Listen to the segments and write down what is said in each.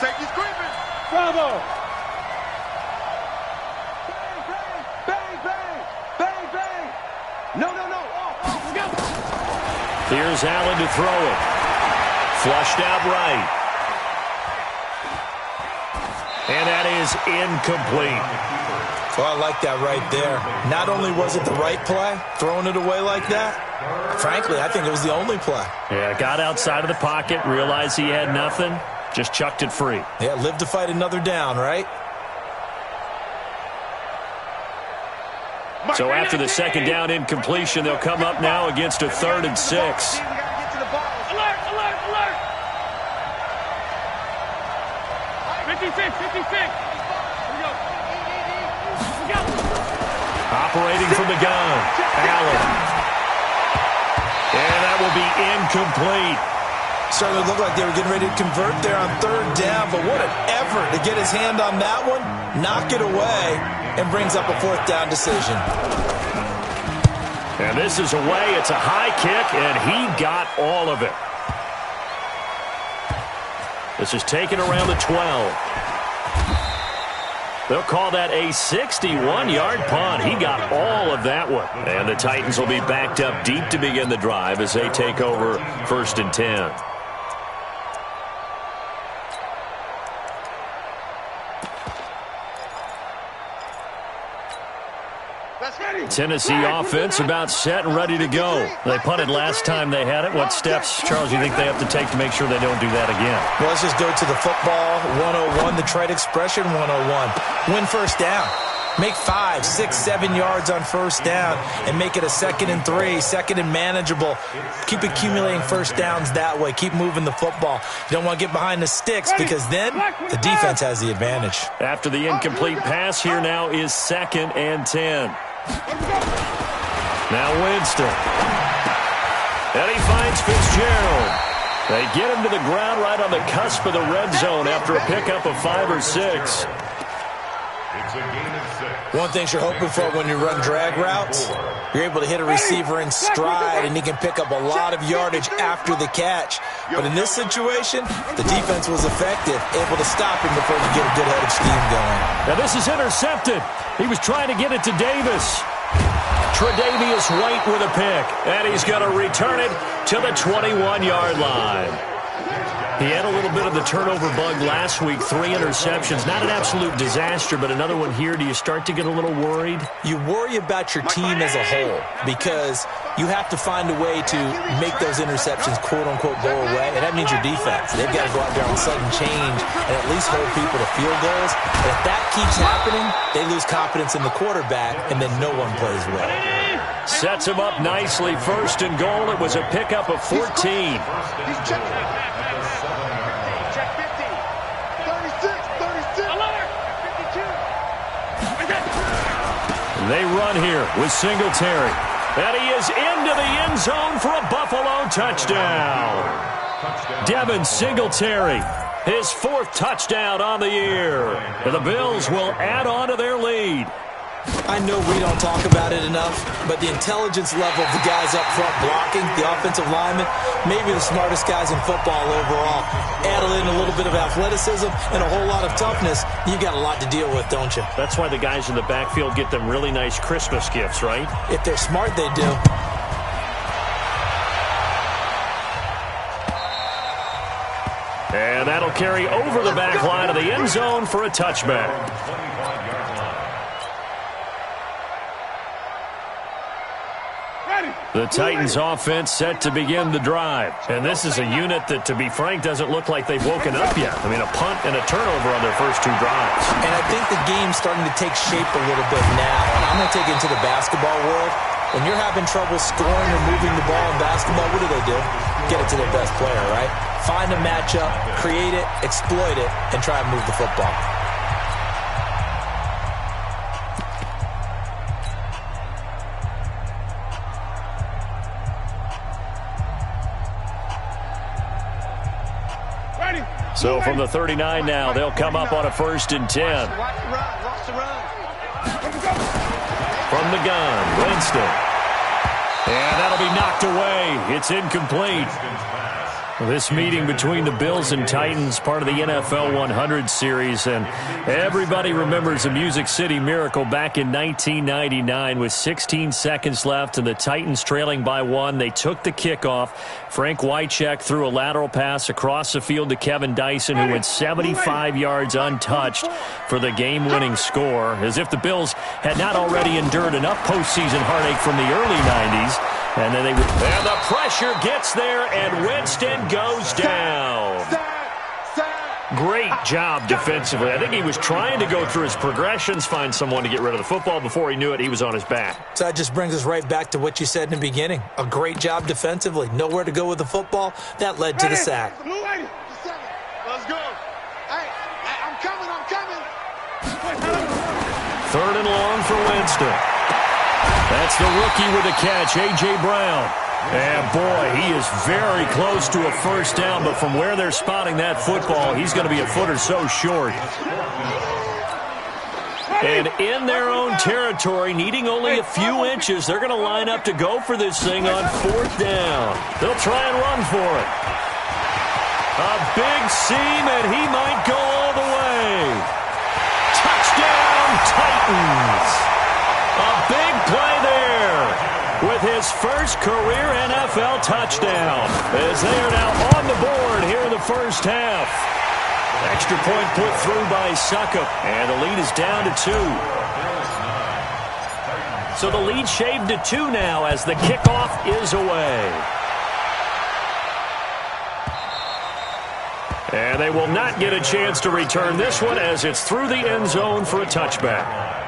Safety's creeping. Bravo. Bang, bang, bang, bang, bang. No. Let's go. Here's Allen to throw it. Flushed out right. And that is incomplete. Well, I like that right there. Not only was it the right play, throwing it away like that, frankly, I think it was the only play. Yeah, got outside of the pocket, realized he had nothing, just chucked it free. Yeah, live to fight another down, right? So after the second down incompletion, they'll come up now against a 3rd and 6. Alert, alert, alert. 56. Operating from the gun, Allen. And that will be incomplete. Certainly looked like they were getting ready to convert there on 3rd down, but what an effort to get his hand on that one, knock it away, and brings up a 4th down decision. And this is away. It's a high kick, and he got all of it. This is taken around the 12. They'll call that a 61-yard punt. He got all of that one. And the Titans will be backed up deep to begin the drive as they take over 1st and 10. Tennessee offense about set and ready to go. They punted last time they had it. What steps, Charles, do you think they have to take to make sure they don't do that again? Well, let's just go to the football 101, the trade expression 101. Win 1st down. Make 5, 6, 7 yards on 1st down and make it a 2nd and 3, 2nd and manageable. Keep accumulating 1st downs that way. Keep moving the football. You don't want to get behind the sticks because then the defense has the advantage. After the incomplete pass, here now is 2nd and 10. Now Winston. And he finds Fitzgerald. They get him to the ground right on the cusp of the red zone after a pickup of 5 or 6. One thing you're hoping for when you run drag routes, you're able to hit a receiver in stride, and he can pick up a lot of yardage after the catch. But in this situation, the defense was effective, able to stop him before you get a good head of steam going. Now this is intercepted. He was trying to get it to Davis. Tre'Davious White with a pick, and he's going to return it to the 21-yard line. He had a little bit of the turnover bug last week, 3 interceptions. Not an absolute disaster, but another one here. Do you start to get a little worried? You worry about your team as a whole because you have to find a way to make those interceptions, quote-unquote, go away, and that means your defense. They've got to go out there on sudden change and at least hold people to field goals. And if that keeps happening, they lose confidence in the quarterback, and then no one plays well. Sets him up nicely. 1st and goal. It was a pickup of 14. He's checking. They run here with Singletary. And he is into the end zone for a Buffalo touchdown. Devin Singletary, his 4th touchdown on the year. And the Bills will add on to their lead. I know we don't talk about it enough, but the intelligence level of the guys up front blocking, the offensive linemen, maybe the smartest guys in football overall. Add in a little bit of athleticism and a whole lot of toughness, you've got a lot to deal with, don't you? That's why the guys in the backfield get them really nice Christmas gifts, right? If they're smart, they do. And that'll carry over the back line of the end zone for a touchback. The Titans offense set to begin the drive. And this is a unit that, to be frank, doesn't look like they've woken up yet. I mean, a punt and a turnover on their first 2 drives. And I think the game's starting to take shape a little bit now. And I'm going to take it into the basketball world. When you're having trouble scoring or moving the ball in basketball, what do? Get it to their best player, right? Find a matchup, create it, exploit it, and try and move the football. So from the 39 now, they'll come up on a 1st and 10. From the gun, Winston. And that'll be knocked away. It's incomplete. This meeting between the Bills and Titans, part of the NFL 100 series, and everybody remembers the Music City Miracle back in 1999 with 16 seconds left and the Titans trailing by 1. They took the kickoff. Frank Wycheck threw a lateral pass across the field to Kevin Dyson, who went 75 yards untouched for the game-winning score, as if the Bills had not already endured enough postseason heartache from the early 90s. And then and the pressure gets there, and Winston goes down. Great job defensively. I think he was trying to go through his progressions, find someone to get rid of the football. Before he knew it, he was on his back. So that just brings us right back to what you said in the beginning. A great job defensively. Nowhere to go with the football. That led to the sack. Let's go. Hey, I'm coming. 3rd and long for Winston. That's the rookie with the catch, A.J. Brown. And, boy, he is very close to a first down, but from where they're spotting that football, he's going to be a foot or so short. And in their own territory, needing only a few inches, they're going to line up to go for this thing on 4th down. They'll try and run for it. A big seam, and he might go all the way. Touchdown, Titans. A big play there with his first career NFL touchdown, as they are now on the board here in the first half. Extra point put through by Succop, and the lead is down to 2. So the lead shaved to 2 now as the kickoff is away. And they will not get a chance to return this one as it's through the end zone for a touchback.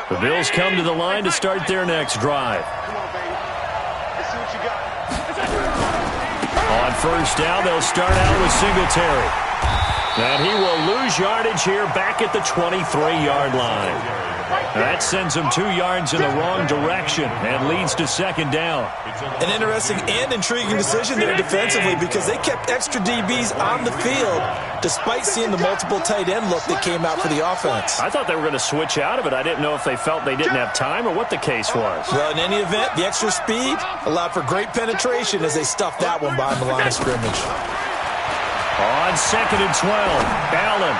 The Bills come to the line to start their next drive. Come on, baby. Let's see what you got. On 1st down, they'll start out with Singletary. And he will lose yardage here back at the 23-yard line. That sends him 2 yards in the wrong direction and leads to 2nd down. An interesting and intriguing decision there defensively, because they kept extra DBs on the field despite seeing the multiple tight end look that came out for the offense. I thought they were going to switch out of it. I didn't know if they felt they didn't have time or what the case was. Well, in any event, the extra speed allowed for great penetration as they stuffed that one behind the line of scrimmage. On 2nd and 12, Allen.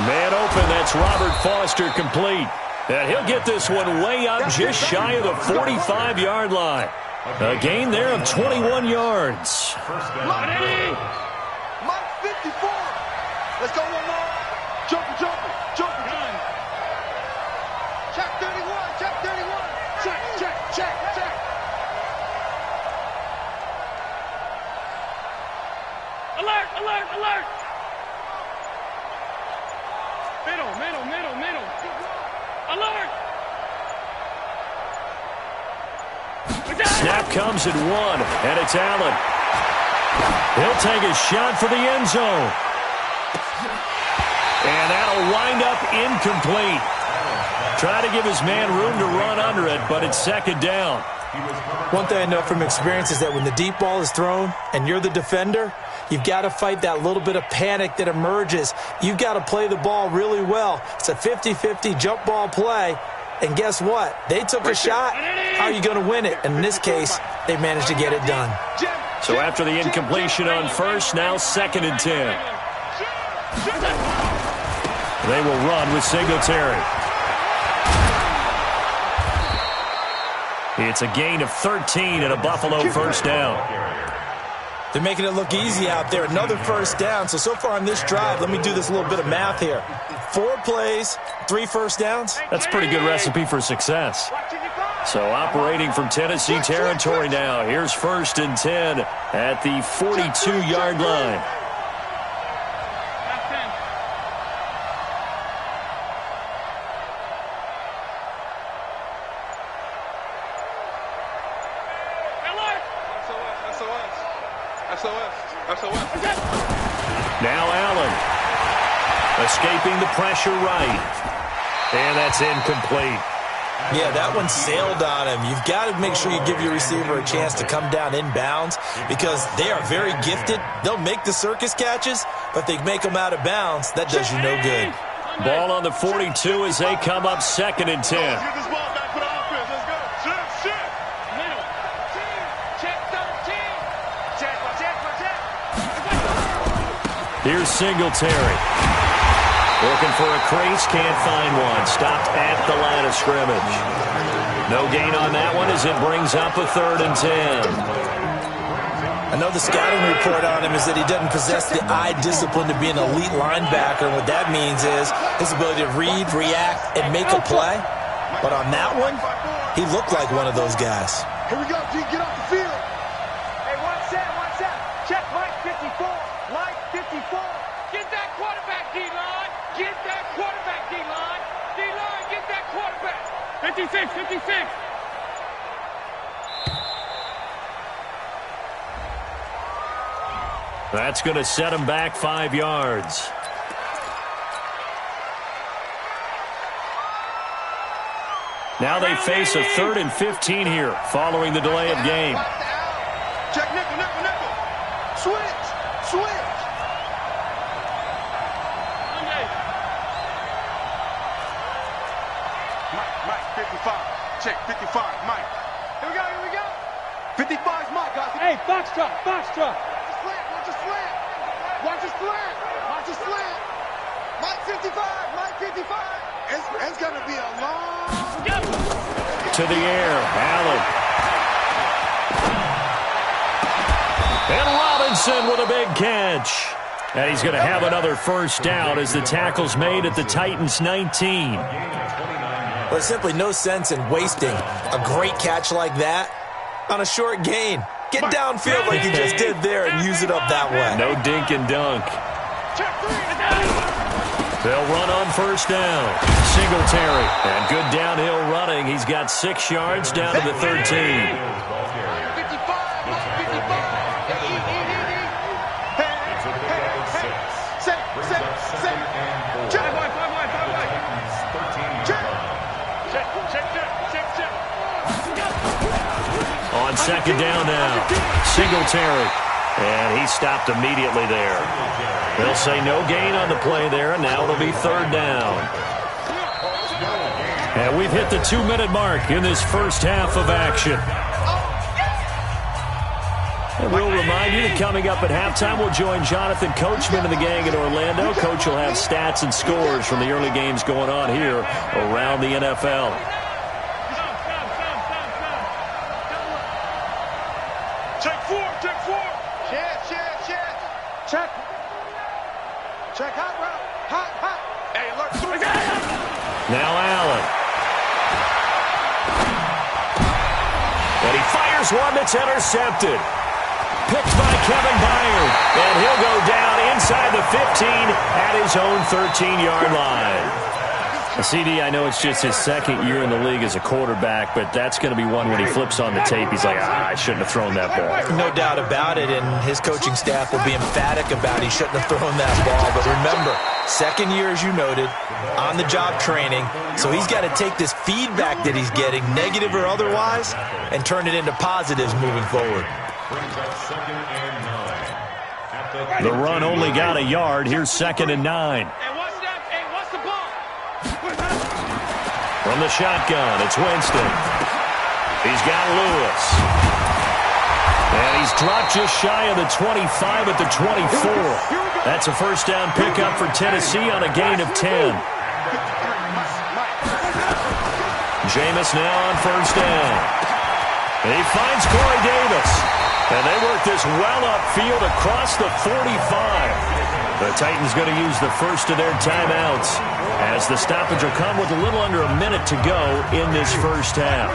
Man open, that's Robert Foster complete. And he'll get this one way up just shy of the 45-yard line. A gain there of 21 yards. Mike 54. Let's go one more. Jumper. Check 31. Check. Alert. Middle. Alert. Snap comes at 1, and it's Allen. He'll take a shot for the end zone. And that'll wind up incomplete. Try to give his man room to run under it, but it's 2nd down. One thing I know from experience is that when the deep ball is thrown and you're the defender, you've got to fight that little bit of panic that emerges. You've got to play the ball really well. It's a 50-50 jump ball play. And guess what? They took a shot. How are you going to win it? And in this case, they managed to get it done. So after the incompletion on 1st, now 2nd and 10. They will run with Singletary. It's a gain of 13 and a Buffalo 1st down. They're making it look easy out there. Another 1st down. So far on this drive, let me do this little bit of math here. 4 plays, 3 1st downs. That's a pretty good recipe for success. So operating from Tennessee territory now. Here's 1st and 10 at the 42-yard line. Now Allen escaping the pressure right. And that's incomplete. Yeah, that one sailed on him. You've got to make sure you give your receiver a chance to come down inbounds because they are very gifted. They'll make the circus catches, but if they make them out of bounds, that does you no good. Ball on the 42 as they come up 2nd and 10. Let's get this ball back for the offense. Let's go. Shift. Middle. Check 13. Check. Here's Singletary. Looking for a crease, can't find one. Stopped at the line of scrimmage. No gain on that one as it brings up a 3rd and 10. I know the scouting report on him is that he doesn't possess the eye discipline to be an elite linebacker. And what that means is his ability to read, react, and make a play. But on that one, he looked like one of those guys. Here we go, G. Get off the field. Hey, one set. Check Mike 54. Mike 54. Get that quarterback, D-line. Get that quarterback, D-line. D-line, get that quarterback. 56. That's going to set him back 5 yards. Now they face a 3rd and 15 here following the delay of game. Check nickel. Switch. Mike, 55. Check 55, Mike. Here we go. 55 is Mike, guys. Hey, Foxtrot. Watch a slant. Mike 55. It's going to be a long... To the air, Allen. And Robinson with a big catch. And he's going to have another first down as the tackle's made at the Titans' 19. Well, there's simply no sense in wasting a great catch like that on a short gain. Get downfield like you just did there and use it up that way. No dink and dunk. They'll run on first down. Singletary. And good downhill running. He's got 6 yards down to the 13. On 2nd down now, Singletary, and he stopped immediately there. They'll say no gain on the play there, and now it'll be 3rd down. And we've hit the 2-minute mark in this first half of action. And we'll remind you that coming up at halftime, we'll join Jonathan Coachman and the gang in Orlando. Coach will have stats and scores from the early games going on here around the NFL. Check hot route. Hey, look. Now Allen. And he fires one that's intercepted. Picked by Kevin Byard. And he'll go down inside the 15 at his own 13-yard line. CD, I know it's just his 2nd year in the league as a quarterback, but that's going to be one when he flips on the tape. He's like, I shouldn't have thrown that ball. No doubt about it, and his coaching staff will be emphatic about he shouldn't have thrown that ball. But remember, 2nd year, as you noted, on-the-job training, so he's got to take this feedback that he's getting, negative or otherwise, and turn it into positives moving forward. The run only got a yard. Here's 2nd and 9. From the shotgun, it's Winston. He's got Lewis. And he's dropped just shy of the 25 at the 24. That's a first down pickup for Tennessee on a gain of 10. Jameis now on first down. And he finds Corey Davis. And they work this well upfield across the 45. The Titans going to use the first of their timeouts as the stoppage will come with a little under a minute to go in this first half.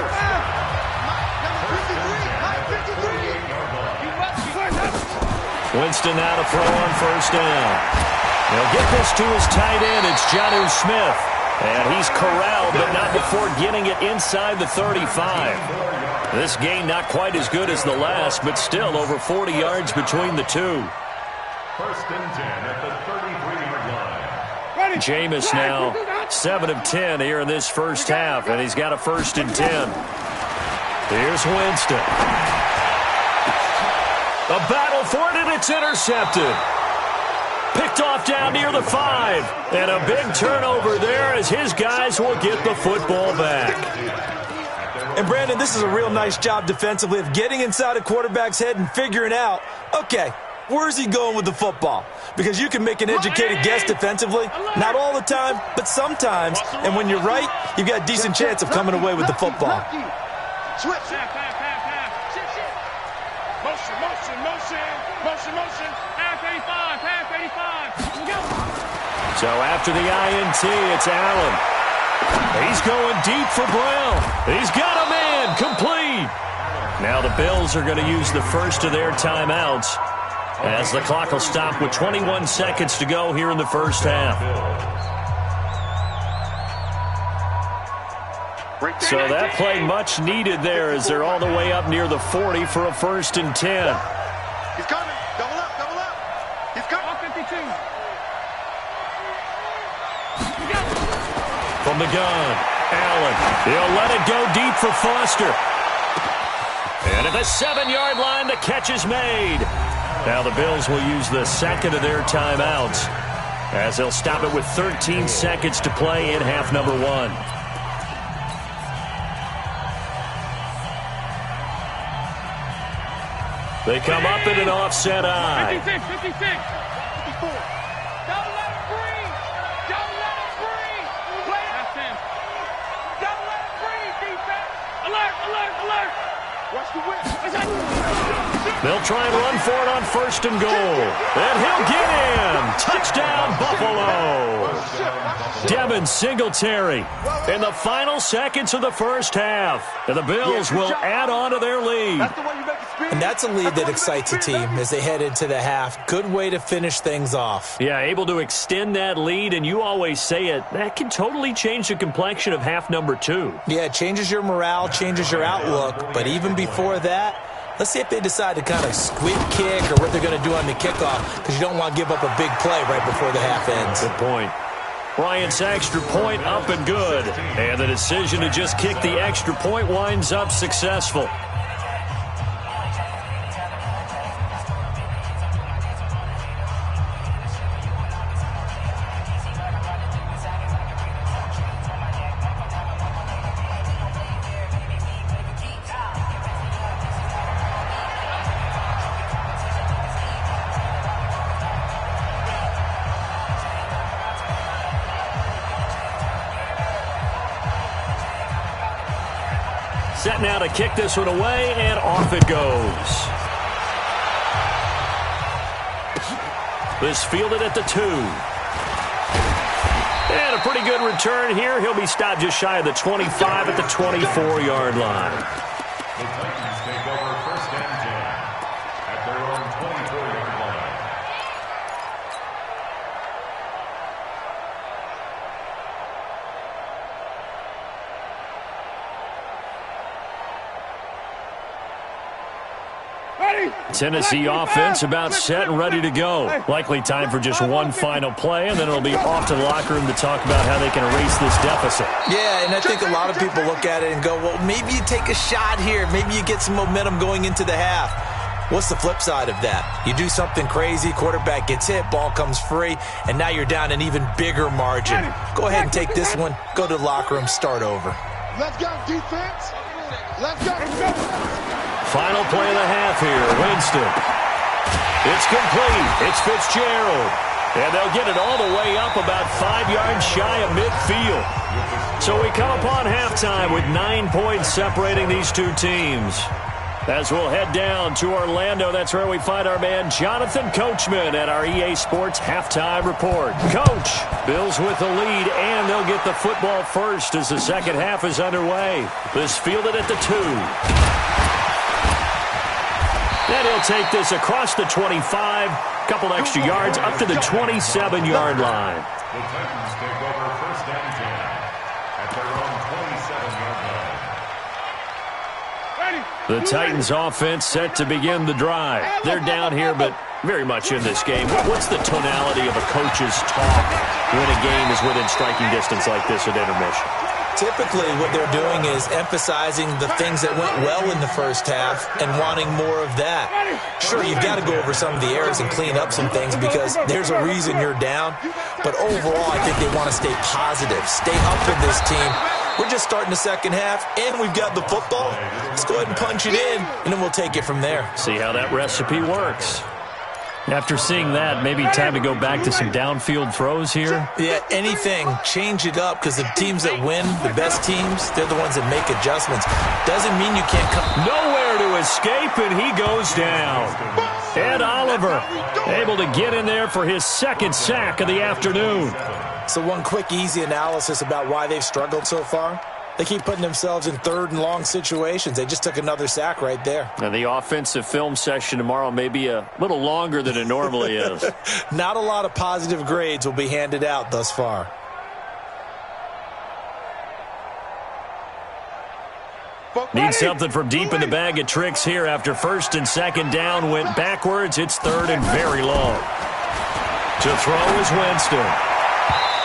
Winston now to throw on first down. He'll get this to his tight end. It's Jonnu Smith. And he's corralled, but not before getting it inside the 35. This gain not quite as good as the last, but still over 40 yards between the two. First and 10 at the 33-yard line. Jameis now 7 of 10 here in this first half, and he's got a 1st and 10. Here's Winston. A battle for it, and it's intercepted. Picked off down near the 5. And a big turnover there as his guys will get the football back. And, Brandon, this is a real nice job defensively of getting inside a quarterback's head and figuring out, okay, where's he going with the football? Because you can make an educated guess defensively. Not all the time, but sometimes. And when you're right, you've got a decent chance of coming away with the football. Switch. Motion. Half 85. Here we go. So after the INT, it's Allen. He's going deep for Brown. He's got a man complete. Now the Bills are going to use the first of their timeouts as the clock will stop with 21 seconds to go here in the first half. So that play much needed there as they're all the way up near the 40 for a 1st and 10. He's coming. Double up. He's coming. 52. From the gun, Allen. He'll let it go deep for Foster. And at the 7-yard line, the catch is made. Now the Bills will use the second of their timeouts as they'll stop it with 13 seconds to play in half number 1. They come up in an offset eye. 56. 54. Don't let it breathe. Play it. Don't let it breathe, defense. Alert. Watch the whip. They'll try and run for it on 1st and goal. And he'll get in. Touchdown, Buffalo. Devin Singletary in the final seconds of the first half. And the Bills will add on to their lead. That's the way you make it spin. And that's a lead that excites a team as they head into the half. Good way to finish things off. Yeah, able to extend that lead, and you always say it, that can totally change the complexion of half number 2. Yeah, it changes your morale, changes your outlook. But even before that, let's see if they decide to kind of squib kick or what they're going to do on the kickoff, because you don't want to give up a big play right before the half ends. Good point. Bryant's extra point up and good. And the decision to just kick the extra point winds up successful. Set now to kick this one away, and off it goes. This fielded at the 2. And a pretty good return here. He'll be stopped just shy of the 25 at the 24-yard line. The Titans take over 1st and 10 at their own 24-yard line. Tennessee offense about set and ready to go. Likely time for just one final play, and then it'll be off to the locker room to talk about how they can erase this deficit. Yeah, and I think a lot of people look at it and go, well, maybe you take a shot here. Maybe you get some momentum going into the half. What's the flip side of that? You do something crazy, quarterback gets hit, ball comes free, and now you're down an even bigger margin. Go ahead and take this one, go to the locker room, start over. Let's go, defense. Let's go. Final play of the half here, Winston. It's complete. It's Fitzgerald. And they'll get it all the way up about 5 yards shy of midfield. So we come upon halftime with 9 points separating these two teams. As we'll head down to Orlando, that's where we find our man Jonathan Coachman at our EA Sports Halftime Report. Coach, Bills with the lead, and they'll get the football first as the second half is underway. This fielded at the 2. And he'll take this across the 25, couple extra yards up to the 27-yard line. The Titans take over 1st and 10 at their own 27-yard line. The Titans offense set to begin the drive. They're down here, but very much in this game. What's the tonality of a coach's talk when a game is within striking distance like this at intermission? Typically, what they're doing is emphasizing the things that went well in the first half and wanting more of that. Sure, you've got to go over some of the errors and clean up some things because there's a reason you're down. But overall, I think they want to stay positive, stay up with this team. We're just starting the second half, and we've got the football. Let's go ahead and punch it in, and then we'll take it from there. See how that recipe works. After seeing that, maybe time to go back to some downfield throws here. Yeah, anything. Change it up because the teams that win, the best teams, they're the ones that make adjustments. Doesn't mean you can't come. Nowhere to escape, and he goes down. Ed Oliver able to get in there for his second sack of the afternoon. So one quick, easy analysis about why they've struggled so far. They keep putting themselves in third and long situations. They just took another sack right there. Now, the offensive film session tomorrow may be a little longer than it normally is. Not a lot of positive grades will be handed out thus far. Need something from deep in the bag of tricks here after first and second down went backwards. It's third and very long. To throw is Winston.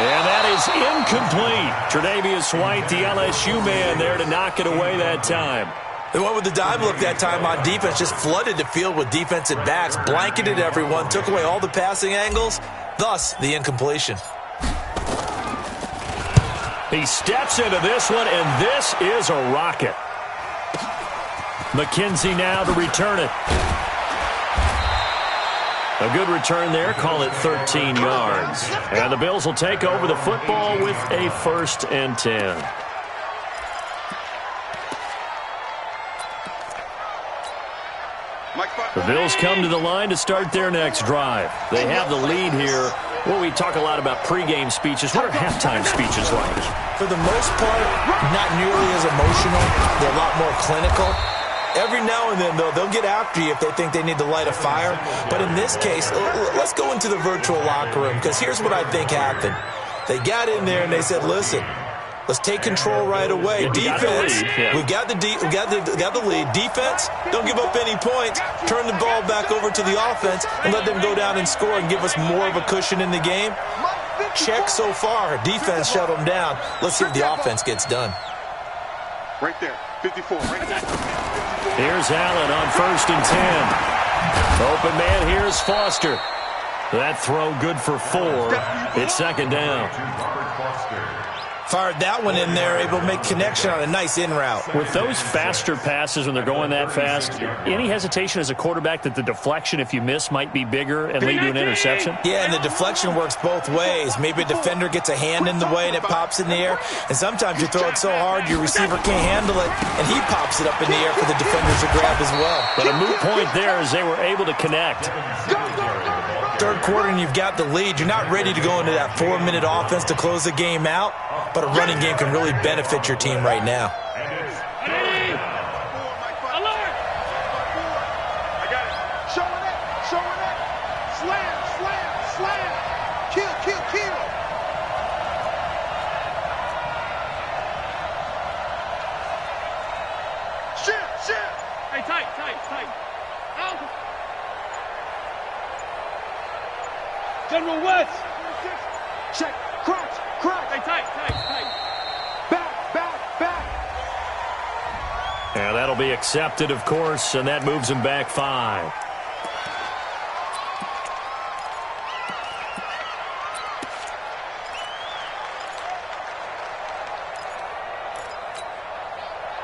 And that is incomplete. Tre'Davious White, the LSU man, there to knock it away that time. They went with the dime look that time on defense, just flooded the field with defensive backs, blanketed everyone, took away all the passing angles, thus the incompletion. He steps into this one, and this is a rocket. McKenzie now to return it. A good return there, call it 13 yards. And the Bills will take over the football with a 1st and 10. The Bills come to the line to start their next drive. They have the lead here. Well, we talk a lot about pregame speeches. What are halftime speeches like? For the most part, not nearly as emotional. They're a lot more clinical. Every now and then, though, they'll get after you if they think they need to light a fire. But in this case, let's go into the virtual locker room, because here's what I think happened. They got in there and they said, listen, let's take control right away. Defense, we've got the lead. Defense, don't give up any points. Turn the ball back over to the offense and let them go down and score and give us more of a cushion in the game. Check so far. Defense shut them down. Let's see if the offense gets done. Right there, 54, right there. Here's Allen on 1st and 10. Open man, here's Foster. That throw good for 4. It's second down. Fired that one in there, able to make connection on a nice in route. With those faster passes when they're going that fast, any hesitation as a quarterback that the deflection, if you miss, might be bigger and lead to an interception? Yeah, and the deflection works both ways. Maybe a defender gets a hand in the way and it pops in the air, and sometimes you throw it so hard your receiver can't handle it, and he pops it up in the air for the defenders to grab as well. But a moot point there as they were able to connect. Third quarter and you've got the lead. You're not ready to go into that 4-minute offense to close the game out, but a running game can really benefit your team right now. General West. Check. Crunch. Hey, tight. Back. And that'll be accepted, of course, and that moves him back 5.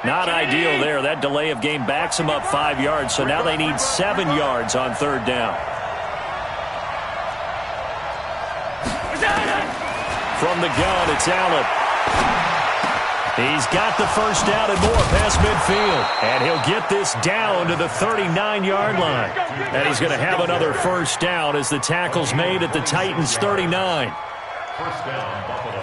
Not ideal there. That delay of game backs them up 5 yards, so now they need 7 yards on 3rd down. From the gun, it's Allen. He's got the first down and more past midfield. And he'll get this down to the 39-yard line. And he's going to have another first down as the tackle's made at the Titans' 39.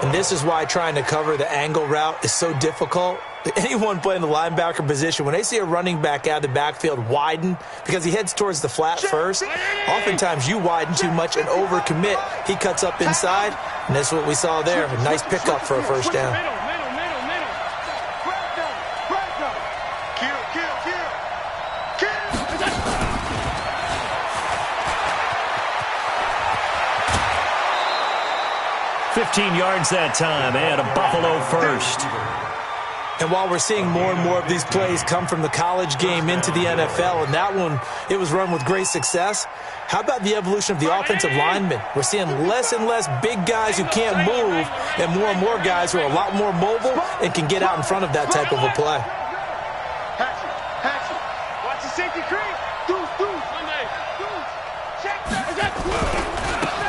And this is why trying to cover the angle route is so difficult. Anyone playing the linebacker position, when they see a running back out of the backfield widen because he heads towards the flat first, oftentimes you widen too much and overcommit. He cuts up inside, and that's what we saw there. A nice pickup for a first down. 15 yards that time, and a Buffalo first. And while we're seeing more and more of these plays come from the college game into the NFL, and that one, it was run with great success, how about the evolution of the offensive linemen? We're seeing less and less big guys who can't move and more guys who are a lot more mobile and can get out in front of that type of a play. Hatchet. Watch the safety creep. Deuce. Check.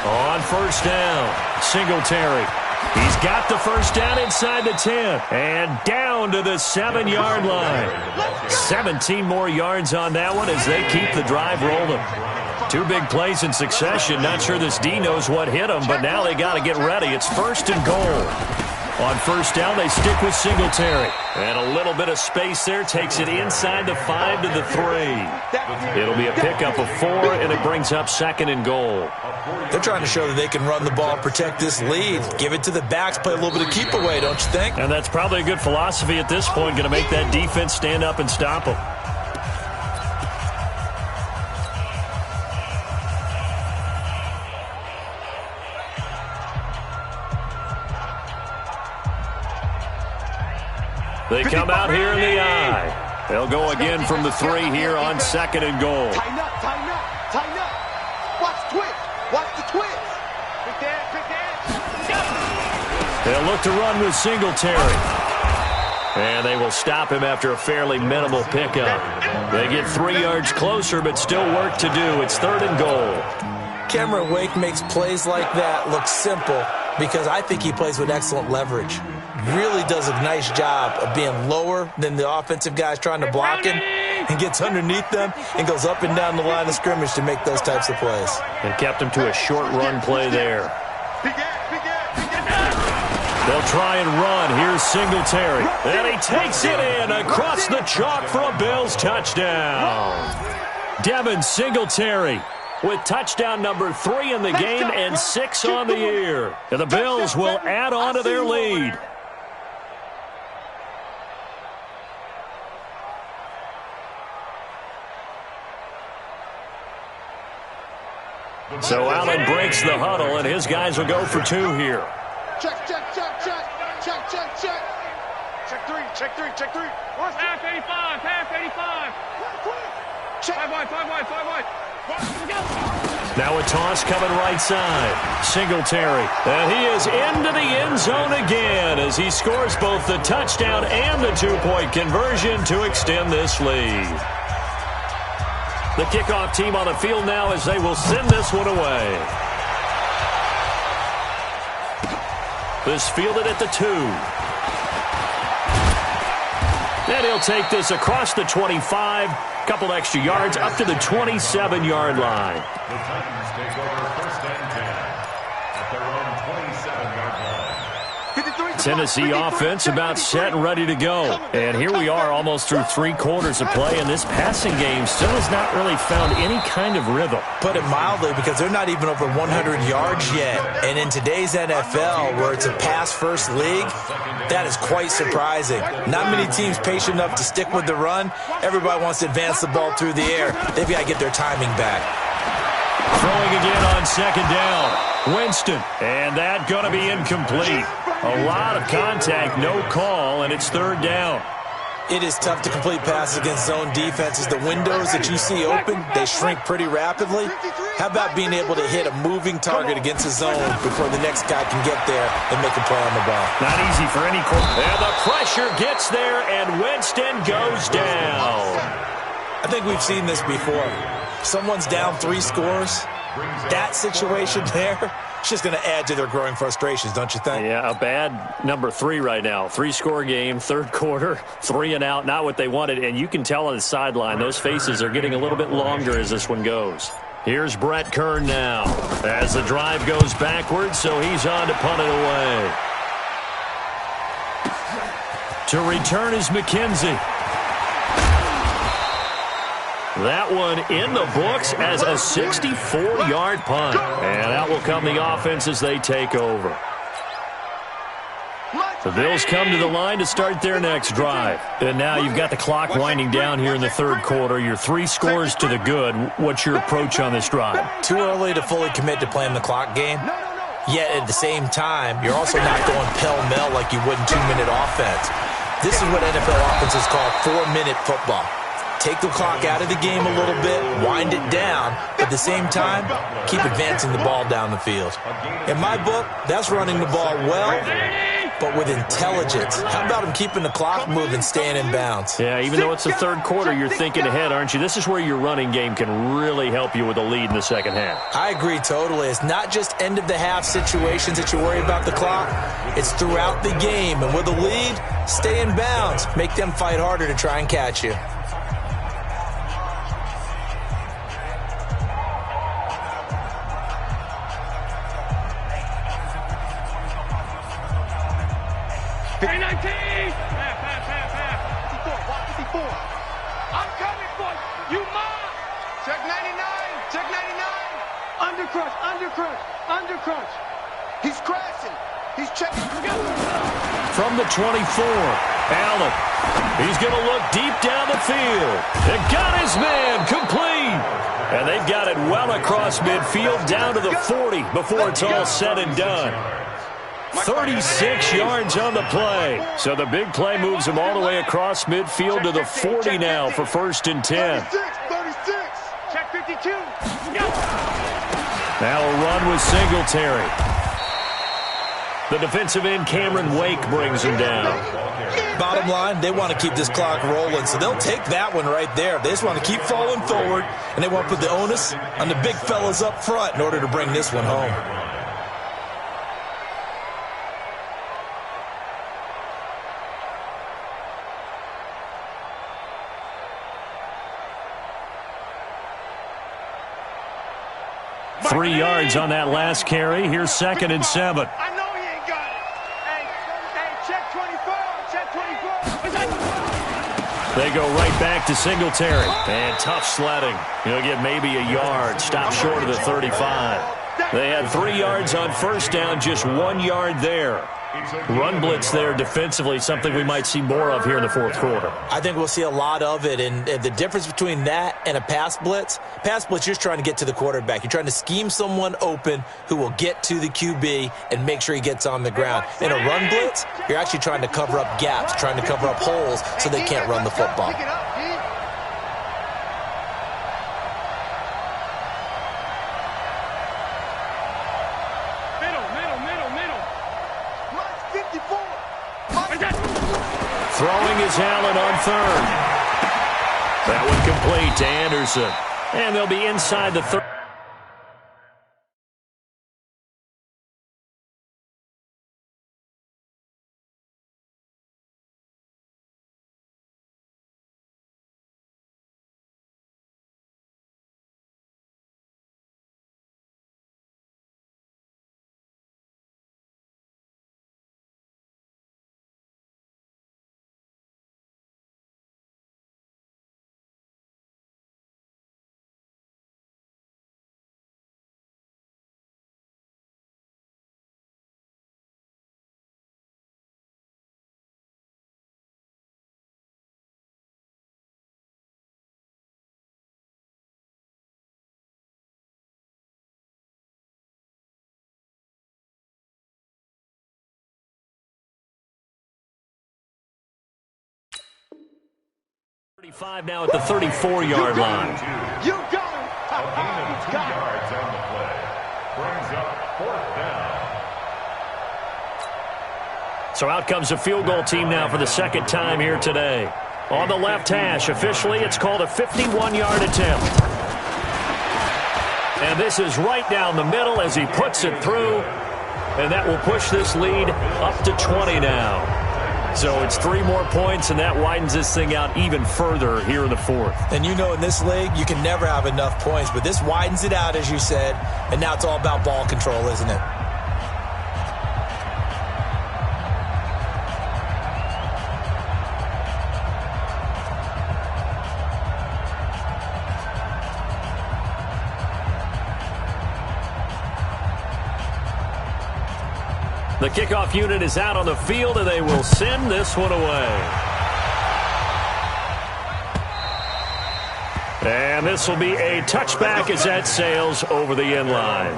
On first down, Singletary. He's got the first down inside the 10 and down to the 7-yard line. 17 more yards on that one as they keep the drive rolling. 2 big plays in succession. Not sure this D knows what hit him, but now they got to get ready. It's first and goal. On first down, they stick with Singletary. And a little bit of space there takes it inside the 5 to the 3. It'll be a pickup of 4, and it brings up second and goal. They're trying to show that they can run the ball, protect this lead, give it to the backs, play a little bit of keep away, don't you think? And that's probably a good philosophy at this point, going to make that defense stand up and stop them. They come out here in the eye. They'll go again from the 3 here on second and goal. Tighten up. Watch the twitch. Quick dance. They'll look to run with Singletary. And they will stop him after a fairly minimal pickup. They get 3 yards closer, but still work to do. It's third and goal. Cameron Wake makes plays like that look simple because I think he plays with excellent leverage. Really does a nice job of being lower than the offensive guys trying to block him and gets underneath them and goes up and down the line of scrimmage to make those types of plays. And kept him to a short run play there. They'll try and run. Here's Singletary. And he takes it in across the chalk for a Bills touchdown. Devin Singletary with touchdown number 3 in the game and 6 on the year. And the Bills will add on to their lead. So Allen breaks the huddle, and his guys will go for 2 here. Check. Check three. Half 85. Five wide. Now a toss coming right side. Singletary. And he is into the end zone again as he scores both the touchdown and the 2-point conversion to extend this lead. The kickoff team on the field now as they will send this one away. This fielded at the 2. And he'll take this across the 25. Couple extra yards up to the 27-yard line. The Titans take over first and 10 at their own 27-yard line. Tennessee offense about set and ready to go. And here we are almost through 3 quarters of play, and this passing game still has not really found any kind of rhythm. Put it mildly, because they're not even over 100 yards yet. And in today's NFL, where it's a pass-first league, that is quite surprising. Not many teams patient enough to stick with the run. Everybody wants to advance the ball through the air. They've got to get their timing back. Throwing again on second down. Winston, and that going to be incomplete. A lot of contact, no call, and it's third down. It is tough to complete passes against zone defenses. The windows that you see open, they shrink pretty rapidly. How about being able to hit a moving target against a zone before the next guy can get there and make a play on the ball? Not easy for any quarterback. And the pressure gets there, and Winston goes down. I think we've seen this before. Someone's down 3 scores. That situation there, it's just going to add to their growing frustrations, don't you think? Yeah, a bad number 3 right now. 3-score game, third quarter, 3 and out, not what they wanted. And you can tell on the sideline, those faces are getting a little bit longer as this one goes. Here's Brett Kern now as the drive goes backwards, so he's on to punt it away. To return is McKenzie. That one in the books as a 64-yard punt. And out will come the offense as they take over. The Bills come to the line to start their next drive. And now you've got the clock winding down here in the third quarter. You're 3 scores to the good. What's your approach on this drive? Too early to fully commit to playing the clock game. Yet at the same time, you're also not going pell-mell like you would in 2-minute offense. This is what NFL offenses call 4-minute football. Take the clock out of the game a little bit, wind it down, but at the same time, keep advancing the ball down the field. In my book, that's running the ball well, but with intelligence. How about him keeping the clock moving, staying in bounds? Yeah, even though it's the third quarter, you're thinking ahead, aren't you? This is where your running game can really help you with a lead in the second half. I agree totally. It's not just end-of-the-half situations that you worry about the clock. It's throughout the game. And with a lead, stay in bounds. Make them fight harder to try and catch you. I'm coming for you. You mine. Check 99. Check 99. Undercrunch. He's crashing. He's checking. From the 24, Allen. He's going to look deep down the field. And got his man complete. And they've got it well across midfield down to the 40 before it's all said and done. 36 yards on the play. So the big play moves him all the way across midfield to the 40 now for 1st and 10. 36. Check 52. Now a run with Singletary. The defensive end, Cameron Wake, brings him down. Bottom line, they want to keep this clock rolling, so they'll take that one right there. They just want to keep falling forward, and they want to put the onus on the big fellas up front in order to bring this one home. Three yards on that last carry. Here's 2nd and 7. I know he ain't got it. Hey, check 24. Check 24. They go right back to Singletary. And tough sledding. He'll get maybe a yard. Stop short of the 35. They had 3 yards on first down, just 1 yard there. Run blitz there defensively, something we might see more of here in the fourth quarter. I think we'll see a lot of it, and the difference between that and a pass blitz, you're just trying to get to the quarterback. You're trying to scheme someone open who will get to the QB and make sure he gets on the ground. In a run blitz, you're actually trying to cover up gaps, trying to cover up holes so they can't run the football. Throwing is Allen on 3rd. That one complete to Anderson. And they'll be inside the 30. Now at the 34-yard line. You got him. A gain of 2 yards on the play. Brings up 4th down. So out comes a field goal team now for the 2nd time here today. On the left hash, officially, it's called a 51-yard attempt. And this is right down the middle as he puts it through. And that will push this lead up to 20 now. So it's 3 more points, and that widens this thing out even further here in the 4th. And you know in this league, you can never have enough points, but this widens it out, as you said, and now it's all about ball control, isn't it? The kickoff unit is out on the field, and they will send this one away. And this will be a touchback as that sails over the end line.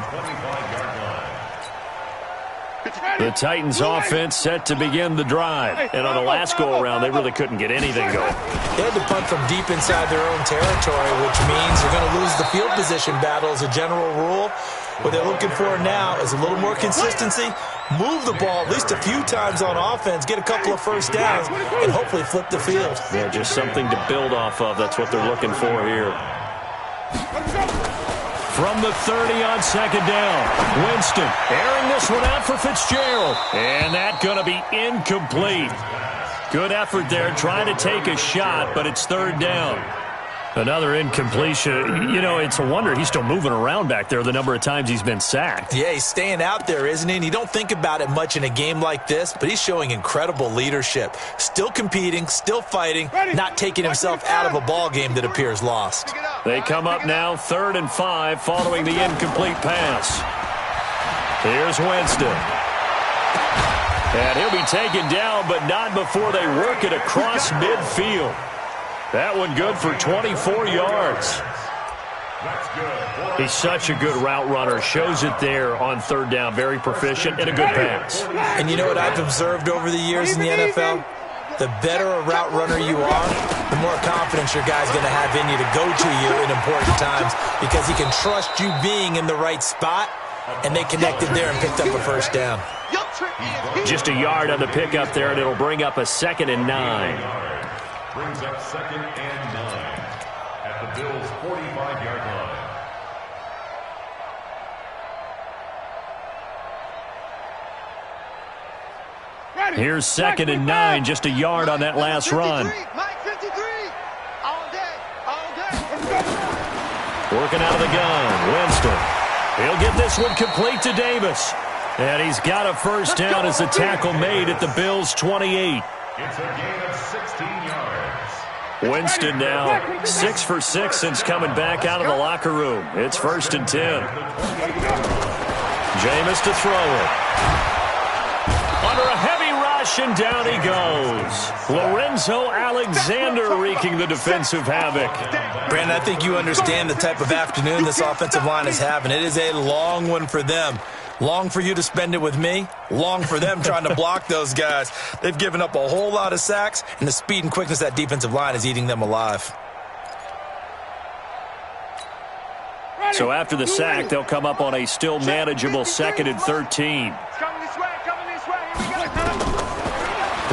The Titans offense set to begin the drive. And on the last go-around, they really couldn't get anything going. They had to punt from deep inside their own territory, which means they're going to lose the field position battle as a general rule. What they're looking for now is a little more consistency, move the ball at least a few times on offense, get a couple of first downs, and hopefully flip the field. Yeah, just something to build off of. That's what they're looking for here. From the 30 on second down, Winston airing this one out for Fitzgerald. And that's going to be incomplete. Good effort there, trying to take a shot, but it's third down. Another incompletion. You know, it's a wonder he's still moving around back there the number of times he's been sacked. Yeah, he's staying out there, isn't he? And you don't think about it much in a game like this, but he's showing incredible leadership. Still competing, still fighting, not taking himself out of a ball game that appears lost. They come up now 3rd and 5 following the incomplete pass. Here's Winston. And he'll be taken down, but not before they work it across midfield. That one good for 24 yards. He's such a good route runner. Shows it there on third down. Very proficient and a good pass. And you know what I've observed over the years in the NFL? The better a route runner you are, the more confidence your guy's going to have in you to go to you in important times because he can trust you being in the right spot, and they connected there and picked up a first down. Just a yard on the pickup there, and it'll bring up a 2nd and 9. Brings up 2nd and 9 at the Bills' 45-yard line. Here's 2nd and 9, just a yard on that last run. Working out of the gun, Winston. He'll get this one complete to Davis. And he's got a first down as the tackle made at the Bills' 28. It's a gain of 16 yards. Winston now 6 for 6 since coming back out of the locker room. It's 1st and 10. Jameis to throw it. Under a heavy rush, and down he goes. Lorenzo Alexander wreaking the defensive havoc. Brandon, I think you understand the type of afternoon this offensive line is having. It is a long one for them. Long for you to spend it with me. Long for them trying to block those guys. They've given up a whole lot of sacks, and the speed and quickness of that defensive line is eating them alive. So after the sack, they'll come up on a still manageable 2nd and 13.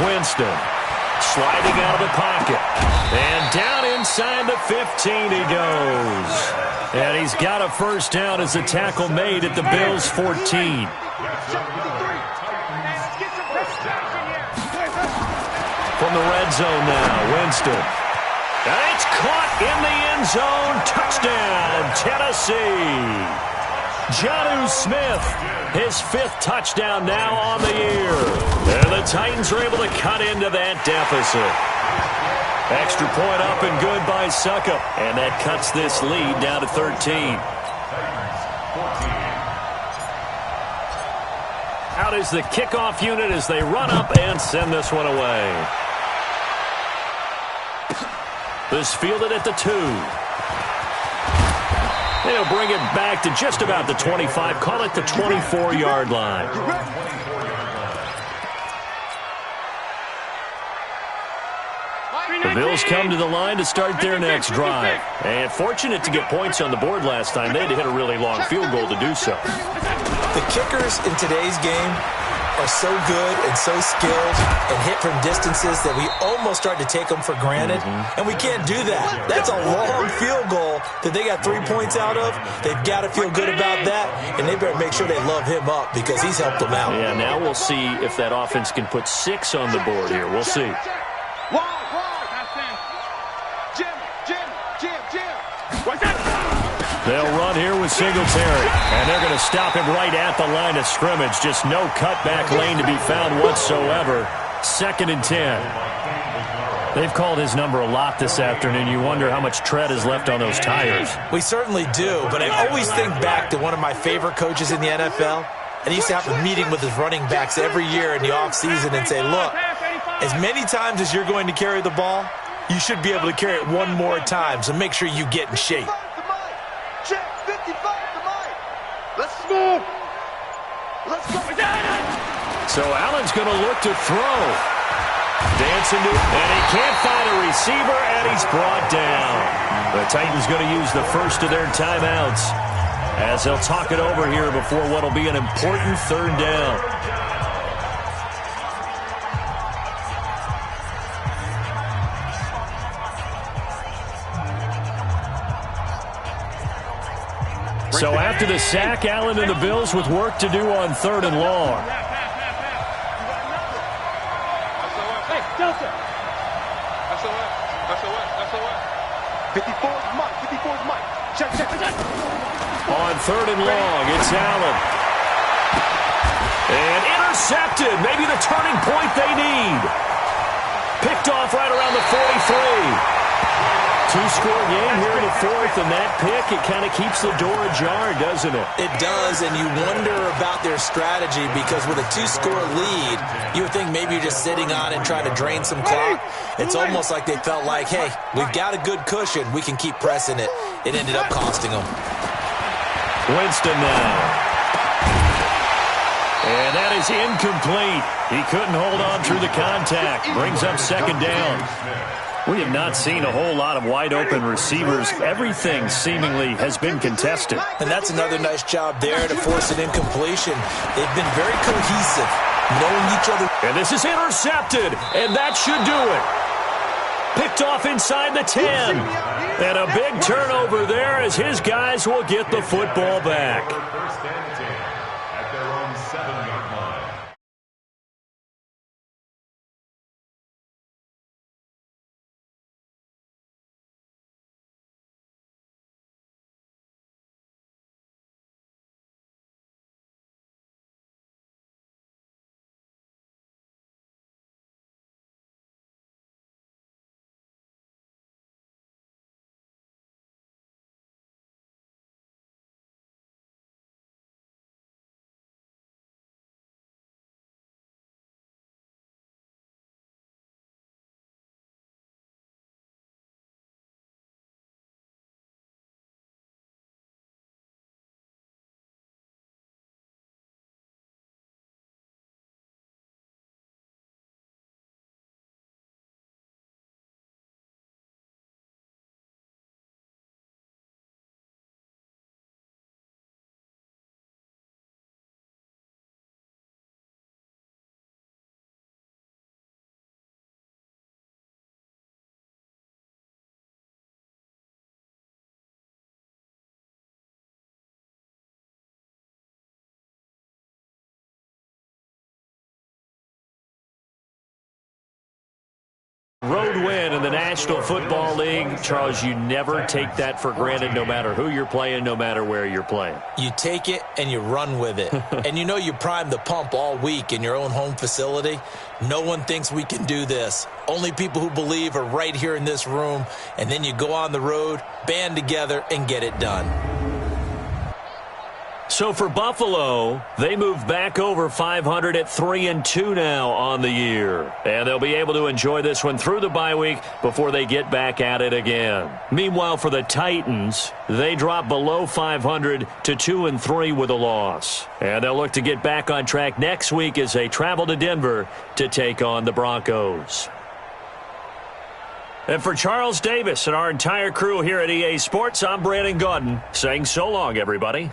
Winston sliding out of the pocket. And down inside the 15 he goes. And he's got a first down as the tackle made at the Bills' 14. From the red zone now, Winston. And it's caught in the end zone. Touchdown, Tennessee. Jonnu Smith, his 5th touchdown now on the year. And the Titans are able to cut into that deficit. Extra point up and good by Suckup. And that cuts this lead down to 13. Out is the kickoff unit as they run up and send this one away. This fielded at the 2. They'll bring it back to just about the 25. Call it the 24-yard line. The Bills come to the line to start their next drive. And fortunate to get points on the board last time. They had to hit a really long field goal to do so. The kickers in today's game are so good and so skilled and hit from distances that we almost start to take them for granted. And we can't do that. That's a long field goal that they got 3 points out of. They've got to feel good about that, and they better make sure they love him up because he's helped them out. Yeah, now we'll see if that offense can put 6 on the board here. We'll see. They'll run here with Singletary, and they're going to stop him right at the line of scrimmage. Just no cutback lane to be found whatsoever. 2nd and 10. They've called his number a lot this afternoon. You wonder how much tread is left on those tires. We certainly do, but I always think back to one of my favorite coaches in the NFL, and he used to have a meeting with his running backs every year in the offseason and say, look, as many times as you're going to carry the ball, you should be able to carry it one more time, so make sure you get in shape. Check 55 to Mike. Let's move. Let's go. So Allen's going to look to throw. Dancing to, and he can't find a receiver, and he's brought down. The Titans going to use the first of their timeouts as they'll talk it over here before what will be an important third down. So after the sack, Allen and the Bills with work to do on 3rd and long. Hey, Delta. SOS. 54's Mike. Check. On 3rd and long, it's Allen. And intercepted. Maybe the turning point they need. Picked off right around the 43. Two-score game here in the 4th, and that pick, it kind of keeps the door ajar, doesn't it? It does, and you wonder about their strategy because with a 2-score lead, you would think maybe you're just sitting on it trying to drain some clock. It's almost like they felt like, hey, we've got a good cushion. We can keep pressing it. It ended up costing them. Winston now. And that is incomplete. He couldn't hold on through the contact. Brings up 2nd down. We have not seen a whole lot of wide-open receivers. Everything seemingly has been contested. And that's another nice job there to force an incompletion. They've been very cohesive, knowing each other. And this is intercepted, and that should do it. Picked off inside the 10. And a big turnover there as his guys will get the football back. First and 10 at their own 7-yard line. Road win in the National Football League. Charles, you never take that for granted no matter who you're playing, no matter where you're playing. You take it and you run with it. And you know you primed the pump all week in your own home facility. No one thinks we can do this. Only people who believe are right here in this room. And then you go on the road, band together, and get it done. So for Buffalo, they move back over 500 at 3-2 now on the year. And they'll be able to enjoy this one through the bye week before they get back at it again. Meanwhile, for the Titans, they drop below 500 to 2-3 with a loss. And they'll look to get back on track next week as they travel to Denver to take on the Broncos. And for Charles Davis and our entire crew here at EA Sports, I'm Brandon Gaudin saying so long, everybody.